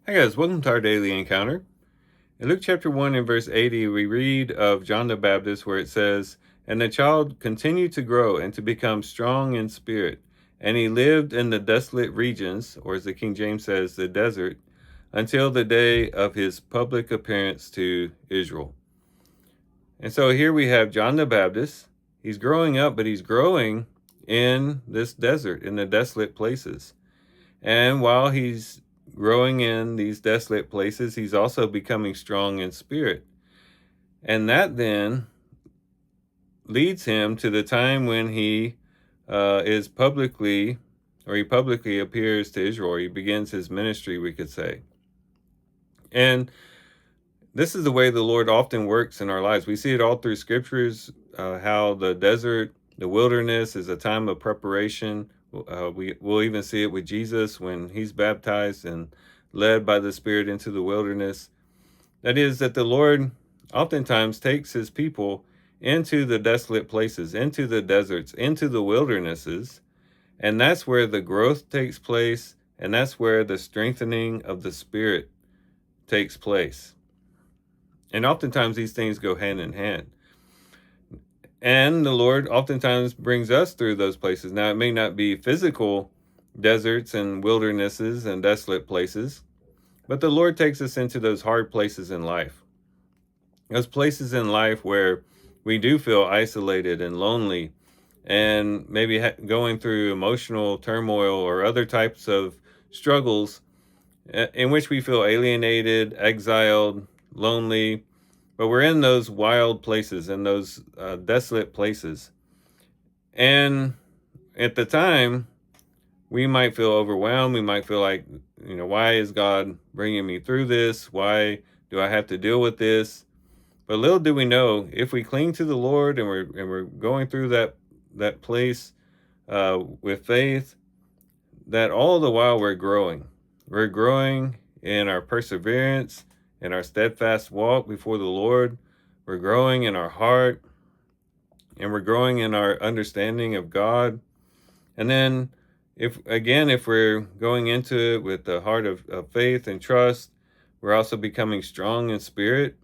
Hi guys, welcome to our daily encounter. In Luke chapter 1 and verse 80, we read of John the Baptist where it says, "And the child continued to grow and to become strong in spirit, and he lived in the desolate regions," or as the King James says, the desert, "until the day of his public appearance to Israel." And so here we have John the Baptist. He's growing up, but he's growing in this desert, in the desolate places. And while he's growing in these desolate places, he's also becoming strong in spirit. And that then leads him to the time when he is publicly, or he publicly appears to Israel, or he begins his ministry, we could say. And this is the way the Lord often works in our lives. We see it all through scriptures, how the desert, the wilderness is a time of preparation. We'll even see it with Jesus when he's baptized and led by the Spirit into the wilderness. That is, that the Lord oftentimes takes his people into the desolate places, into the deserts, into the wildernesses, and that's where the growth takes place, and that's where the strengthening of the Spirit takes place. And oftentimes these things go hand in hand. And the Lord oftentimes brings us through those places. Now, it may not be physical deserts and wildernesses and desolate places, but the Lord takes us into those hard places in life. Those places in life where we do feel isolated and lonely, and maybe going through emotional turmoil or other types of struggles in which we feel alienated, exiled, lonely, but we're in those wild places, in those desolate places. And at the time, we might feel overwhelmed. We might feel like, why is God bringing me through this? Why do I have to deal with this? But little do we know, if we cling to the Lord and we're going through that place with faith, that all the while we're growing. We're growing in our perseverance, in our steadfast walk before the Lord. We're growing in our heart, and we're growing in our understanding of God. And then if we're going into it with the heart of faith and trust, we're also becoming strong in spirit.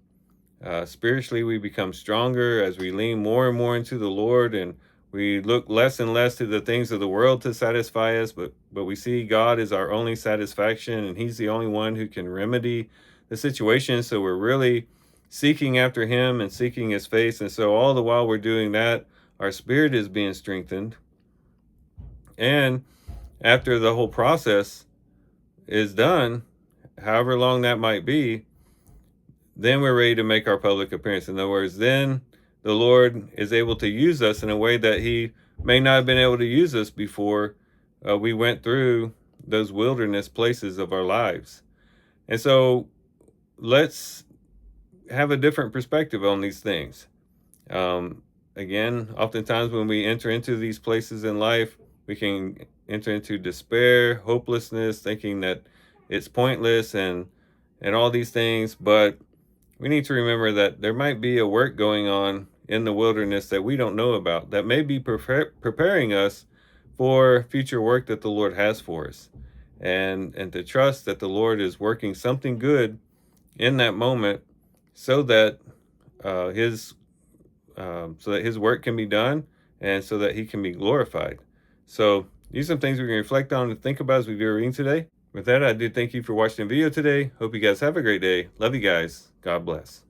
Spiritually, we become stronger as we lean more and more into the Lord, and we look less and less to the things of the world to satisfy us, but we see God is our only satisfaction, and he's the only one who can remedy the situation. So we're really seeking after him and seeking his face. And so all the while we're doing that, our spirit is being strengthened. And after the whole process is done, however long that might be, then we're ready to make our public appearance. In other words, then the Lord is able to use us in a way that he may not have been able to use us before we went through those wilderness places of our lives. And so let's have a different perspective on these things. Again, oftentimes when we enter into these places in life, we can enter into despair, hopelessness, thinking that it's pointless and all these things. But we need to remember that there might be a work going on in the wilderness that we don't know about, that may be preparing us for future work that the Lord has for us. And to trust that the Lord is working something good in that moment, so that his work can be done, and so that he can be glorified. So these are some things we can reflect on and think about as we do our reading today. With that, I do thank you for watching the video today. Hope you guys have a great day. Love you guys. God bless.